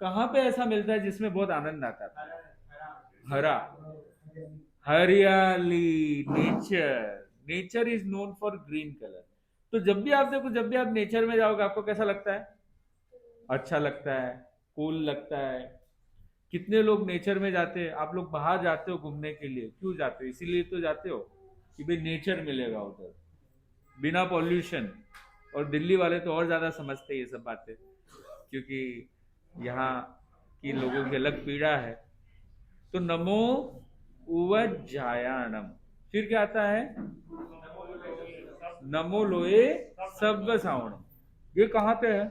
कहाँ पे ऐसा मिलता है जिसमें बहुत आनंद आता है? हरा, हरियाली, nature. Nature is known for green colour. तो जब भी आप देखो, जब भी आप नेचर में जाओगे आपको कैसा लगता है? अच्छा लगता है, कूल लगता है। कितने लोग नेचर में जाते हैं? आप लोग बाहर जाते हो घूमने के लिए, क्यों जाते हो? इसीलिए तो जाते हो कि भाई नेचर मिलेगा उधर, बिना पॉल्यूशन। और दिल्ली वाले तो और ज्यादा समझते हैं ये सब बातें, क्योंकि यहाँ की लोगों की अलग पीड़ा है। तो नमो उवज्जायाणम, फिर क्या आता है? नमो लोए सब्ब सावणम। ये कहाँ पे है?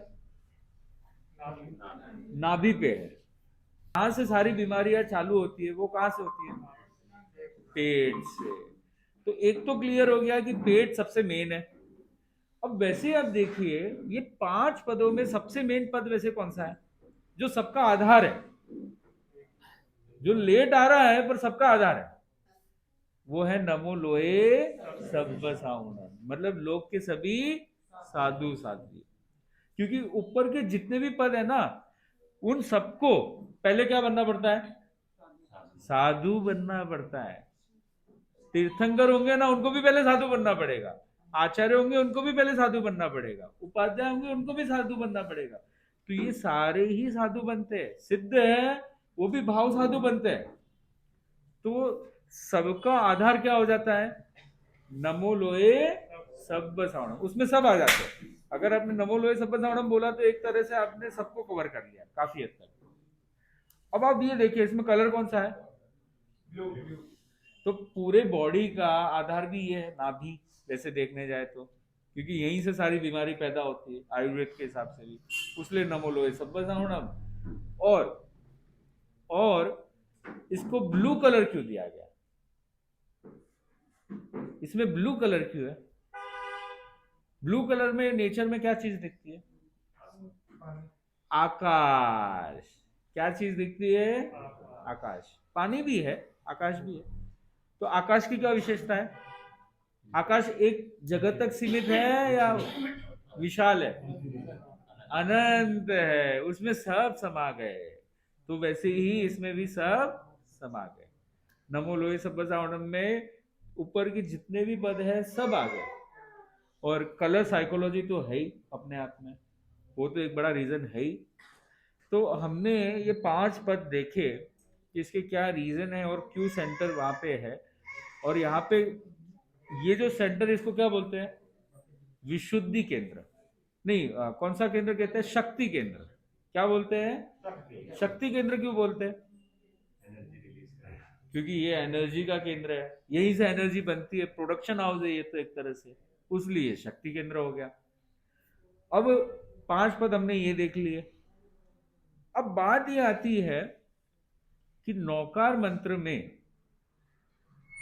नाभि पे है। कहाँ से सारी बीमारियां चालू होती है? वो कहाँ से होती है? पेट से। तो एक तो क्लियर हो गया कि पेट सबसे मेन है। अब वैसे आप देखिए, ये 5 पदों में सबसे मेन पद वैसे कौन सा है, जो सबका आधार है, जो लेट आ रहा है पर सबका आधार है? वो है नमो लोए सब्ब साउंड, मतलब लोग के सभी साधु साध्वी। क्योंकि ऊपर के जितने भी पद है ना, उन सबको पहले क्या बनना पड़ता है? साधु बनना पड़ता है। तीर्थंकर होंगे ना, उनको भी पहले साधु बनना पड़ेगा। आचार्य होंगे, उनको भी पहले साधु बनना पड़ेगा। उपाध्याय होंगे, उनको भी साधु बनना पड़ेगा। तो ये सारे ही साधु बनते हैं, सिद्ध है, वो भी भाव साधु बनते हैं। तो सबका आधार क्या हो जाता है? नमो लोए सब्ब सावणम, उसमें सब आ जाते हैं। अगर आपने नमो लोए सब्ब सावणम बोला तो एक तरह से आपने सबको कवर कर लिया काफी हद तक। अब आप ये देखिए, इसमें कलर कौन सा है? ब्लू। तो पूरे बॉडी का आधार भी ये है, नाभि, वैसे देखने जाए तो, क्योंकि यहीं से सारी बीमारी पैदा होती है आयुर्वेद के हिसाब से भी। उसलिए नमो लोए सब्ब सावणम। और इसको ब्लू कलर क्यों दिया गया? इसमें ब्लू कलर क्यों है? ब्लू कलर में नेचर में क्या चीज दिखती है? आकाश। क्या चीज दिखती है? आकाश। पानी भी है, आकाश भी है। तो आकाश की क्या विशेषता है? आकाश एक जगह तक सीमित है या विशाल है? अनंत है, उसमें सब समा गए। तो वैसे ही इसमें भी सब समा गए। नमो लोहे सब्ब सावणम में ऊपर के जितने भी पद है सब आ गए। और कलर साइकोलॉजी तो है ही अपने आप में, वो तो एक बड़ा रीजन है ही। तो हमने ये 5 पद देखे कि इसके क्या रीजन है और क्यों सेंटर वहां पे है। और यहाँ पे ये जो सेंटर, इसको क्या बोलते हैं? विशुद्धि केंद्र नहीं, कौन सा केंद्र कहते हैं? शक्ति केंद्र। क्या बोलते हैं? शक्ति केंद्र क्यों बोलते हैं? क्योंकि ये एनर्जी का केंद्र है, यहीं से एनर्जी बनती है, प्रोडक्शन हाउस है ये तो एक तरह से, उसलिए शक्ति केंद्र हो गया। अब 5 पद हमने ये देख लिए। अब बात ये आती है कि नौकार मंत्र में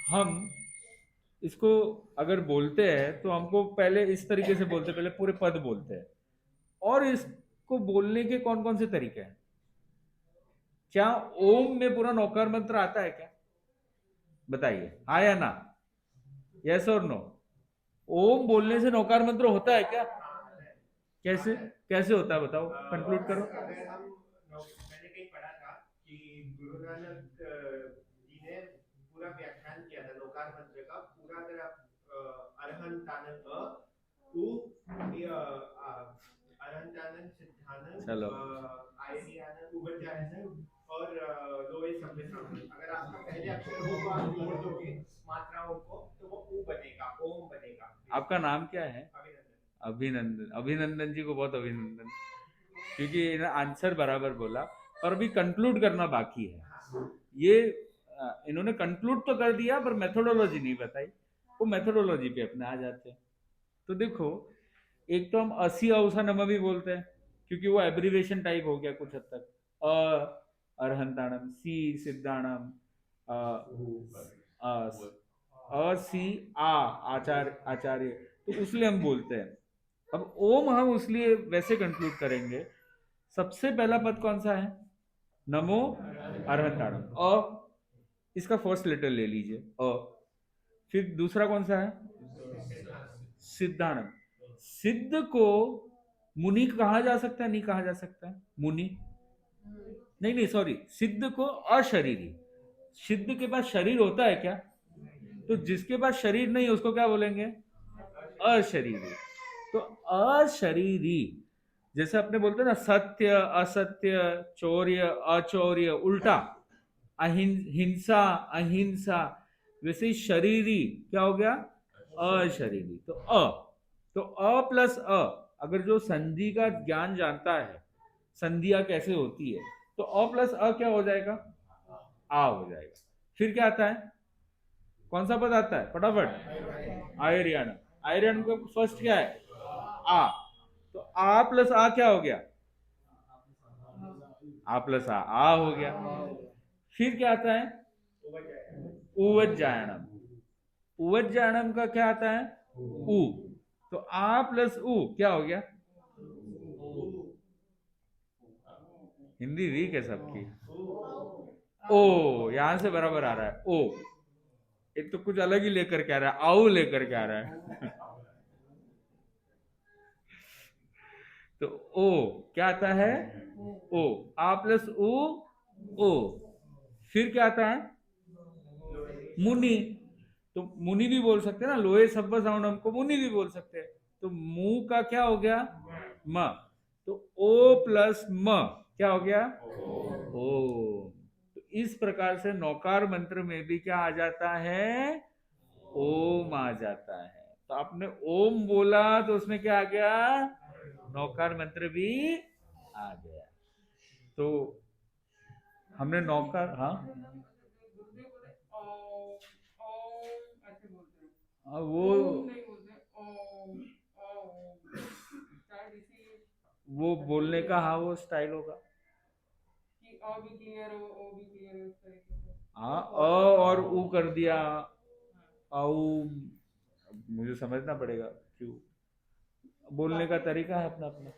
हम इसको अगर बोलते हैं तो हमको पहले इस तरीके से बोलते हैं, पहले पूरे पद बोलते हैं। और इसको बोलने के कौन कौन से तरीके हैं? क्या ओम में पूरा नौकार मंत्र आता है क्या? बताइए, हाँ या ना, यस और नो। ओम बोलने से नौकार मंत्र होता है क्या? कैसे कैसे होता है बताओ, कंक्लूड करो। अगर हम मैंने कहीं पढ़ा था कि गुरु नानक जी ने पूरा व्याख्यान किया था लोकार मंत्र का, पूरा अगर आप अरहंतानंद उ अरहंतानंद सिद्धानंद चलो आयनियानंद उबजायनंद और लोए संविधान, अगर आपका पहले अक्षर हो तो आप जोड़ दोगे मात्राओं को तो वो उ बनेगा, ओम बनेगा। आपका नाम क्या है? अभिनंदन। अभिनंदन। अभिनंदन जी को बहुत अभिनंदन, क्योंकि इन्होंने आंसर बराबर बोला और अभी कंक्लूड करना बाकी है। ये इन्होंने कंक्लूड तो कर दिया पर मेथोडोलॉजी नहीं बताई, वो मेथोडोलॉजी पे अपने आ जाते हैं। तो देखो, एक तो हम असी अवसा नम भी बोलते हैं क्योंकि वो एब्रीवेशन टाइप हो गया कुछ हद तक। अरहंताणम, सी सिद्धाणम, सी आचार्य आचार्य, तो उसलिए हम बोलते हैं। अब ओम हम उसलिए वैसे कंक्लूड करेंगे। सबसे पहला पद कौन सा है? नमो अरहंताणम, इसका फर्स्ट लेटर ले लीजिए अ। फिर दूसरा कौन सा है? सिद्धाणम। सिद्ध को मुनि कहा जा सकता है, नहीं कहा जा सकता है? मुनि नहीं नहीं सॉरी, सिद्ध को अशरीरी। सिद्ध के पास शरीर होता है क्या? तो जिसके पास शरीर नहीं है उसको क्या बोलेंगे? अशरीरी। तो अशरीरी, जैसे अपने बोलते हैं ना सत्य असत्य, चौर्य अचौर्य, उल्टा हिंसा अहिंसा, वैसे ही शरीरी क्या हो गया? अशरीरी। तो अ प्लस अगर जो संधि का ज्ञान जानता है, संधियां कैसे होती है, तो अ प्लस क्या हो जाएगा? आ हो जाएगा। फिर क्या आता है? कौन सा पद आता है फटाफट? आयरियाना। आयरियाना का फर्स्ट क्या है? आ। तो आ प्लस आ क्या हो गया? आ प्लस आ हो गया। फिर क्या आता है? उवज्जायनम। उवज्जायनम का क्या आता है? उ। तो आ प्लस उ क्या हो गया? हिंदी वीक है सबकी। ओ, यहां से बराबर आ रहा है ओ। एक तो कुछ अलग ही लेकर के आ रहा है, आओ लेकर के आ रहा है। तो ओ क्या आता है? ओ। आ प्लस ओ। फिर क्या आता है? मुनि। तो मुनि भी बोल सकते हैं ना, लोहे सब्ब साउंड को मुनि भी बोल सकते हैं। तो मुंह का क्या हो गया? म। तो ओ प्लस म क्या हो गया? ओ। तो इस प्रकार से नौकार मंत्र में भी क्या आ जाता है? ओम आ जाता है। तो आपने ओम बोला तो उसमें क्या आ गया? नौकार मंत्र भी आ गया। तो हमने नौकार, हाँ वो वो बोलने का, हाँ वो स्टाइल होगा। हाँ और ऊ कर दिया, औ मुझे समझना पड़ेगा क्यों, बोलने का तरीका है अपना अपना।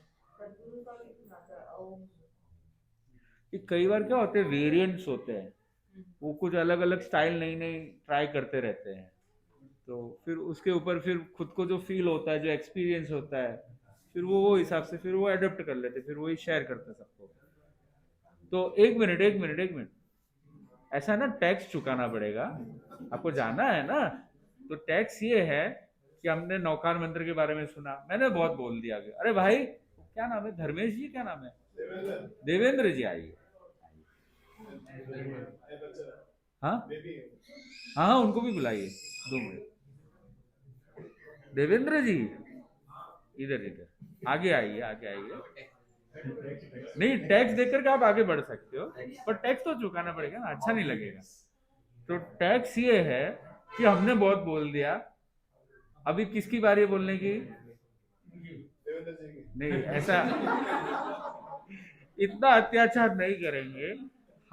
कि कई बार क्या होते हैं, वेरिएंट्स होते हैं, वो कुछ अलग अलग स्टाइल नई नई ट्राई करते रहते हैं। तो फिर उसके ऊपर फिर खुद को जो फील होता है, जो एक्सपीरियंस होता है, फिर वो हिसाब से फिर वो अडोप्ट कर लेते, फिर वही शेयर करते सबको। तो एक मिनट, ऐसा ना टैक्स चुकाना पड़ेगा, आपको जाना है ना। तो टैक्स ये है कि हमने नौकार मंत्र के बारे में सुना, मैंने बहुत बोल दिया। अरे भाई क्या नाम है? धर्मेश जी, क्या नाम है? देवेंद्र जी, आइए। हाँ हाँ हाँ, उनको भी बुलाइए, 2 मिनट। देवेंद्र जी इधर इधर आगे आइए, आगे आइए। नहीं, टैक्स देकर के आप आगे बढ़ सकते हो, पर टैक्स तो चुकाना पड़ेगा ना, अच्छा नहीं लगेगा। तो टैक्स ये है कि हमने बहुत बोल दिया, अभी किसकी बारी है बोलने की? नहीं, ऐसा इतना अत्याचार नहीं करेंगे।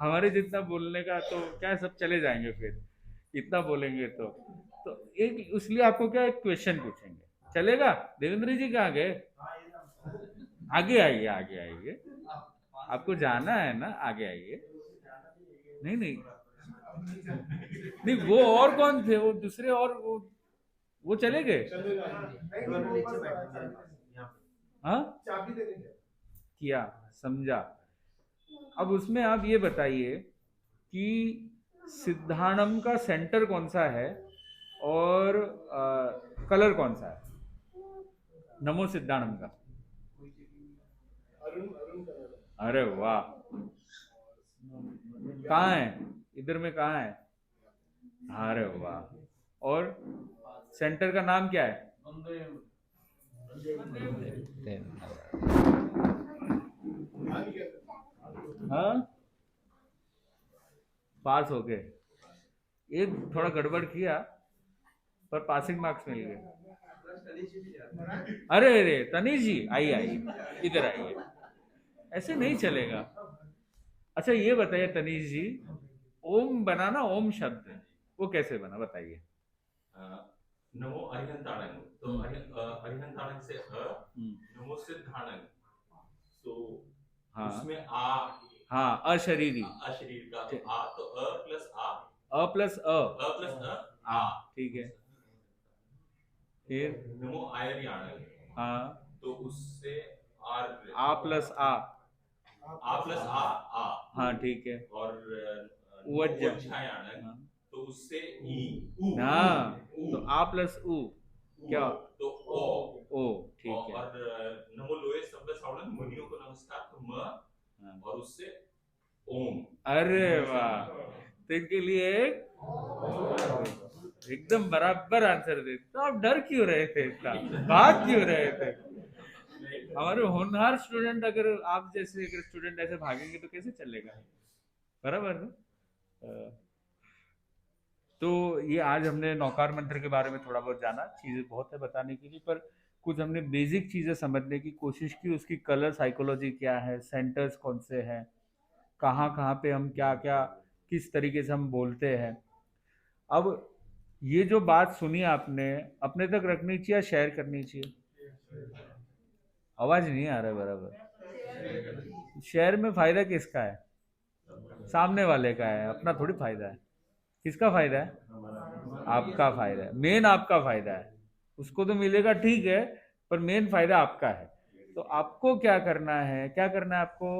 हमारे जितना बोलने का तो क्या, सब चले जाएंगे फिर, इतना बोलेंगे तो। तो एक इसलिए आपको क्या एक क्वेश्चन पूछेंगे, चलेगा? देवेंद्र जी कहाँ गए? आगे आइए, आगे आइए, आपको जाना है ना, आगे आइए। नहीं नहीं नहीं, वो और कौन थे, वो दूसरे, और वो चले गए। हाँ, चाबी देने गया। किया, समझा। अब उसमें आप ये बताइए कि सिद्धाणम का सेंटर कौन सा है और कलर कौन सा है नमो सिद्धाणम का? अरुण अरुण कलर। अरे वाह, कहाँ है, इधर में कहाँ है? अरे वाह। और सेंटर का नाम क्या है? हाँ, पास हो गए। एक थोड़ा गड़बड़ किया पर पासिंग मार्क्स मिल गए। अरे अरे तनीश जी, आइए आइए, इधर आइए, ऐसे नहीं चलेगा। अच्छा ये बताइए तनीश जी, ओम बना ना, ओम शब्द वो कैसे बना बताइए? नमो अरिहंताणंग, तो अरिहंताणंग से नमो सिद्धाणंग, तो हाँ उसमें आ, हाँ, अशरीरी, अशरीर का, तो आ, तो अ प्लस आ, अ प्लस अ, आ, ठीक है। फिर नमो आयर्याणंग, हाँ, तो उससे आर, आ प्लस आ, आ, हाँ ठीक है। और उवज्ज, उज्जायाणंग, हाँ तो उससे ई, उ, हाँ, तो आ प्लस उ क्या? तो ओ, ओ, ठीक है। और नमो लोए शब्द श्रवण मुनियों को नमस्कार, तो म, हाँ। और उससे ओम। अरे वाह, तो इनके लिए एकदम बराबर आंसर दे। तो आप डर क्यों रहे थे इतना, भाग क्यों रहे थे? हमारे होनहार स्टूडेंट, अगर आप जैसे अगर स्टूडेंट ऐसे भागेंगे तो कैसे चलेगा, बराबर ना? तो ये आज हमने नौकार मंत्र के बारे में थोड़ा बहुत जाना, चीजें बहुत है बताने के लिए, पर कुछ हमने बेसिक चीजें समझने की कोशिश की, उसकी कलर साइकोलॉजी क्या है, सेंटर्स कौन से हैं, कहाँ कहाँ पे हम क्या क्या किस तरीके से हम बोलते हैं। अब ये जो बात सुनी आपने, अपने तक रखनी चाहिए या शेयर करनी चाहिए? आवाज नहीं आ रहा है बराबर। शेयर में फायदा किसका है? सामने वाले का है, अपना थोड़ी फायदा है। किसका फायदा है? आपका फायदा है, मेन आपका फायदा है। उसको तो मिलेगा ठीक है, पर मेन फायदा आपका है। तो आपको क्या करना है, क्या करना है आपको?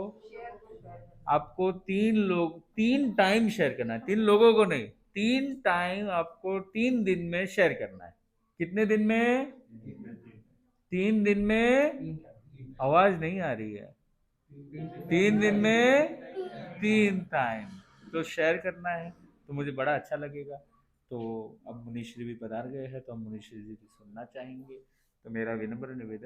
आपको 3 टाइम शेयर करना है, 3 लोगों को नहीं, 3 टाइम आपको 3 दिन में शेयर करना है। कितने दिन में? 3 दिन में। आवाज नहीं आ रही है। 3 दिन में 3 टाइम तो शेयर करना है, तो मुझे बड़ा अच्छा लगेगा। तो अब मुनीश्री भी पधार गए हैं, तो हम मुनीश्री जी की सुनना चाहेंगे। तो मेरा विनम्र निवेदन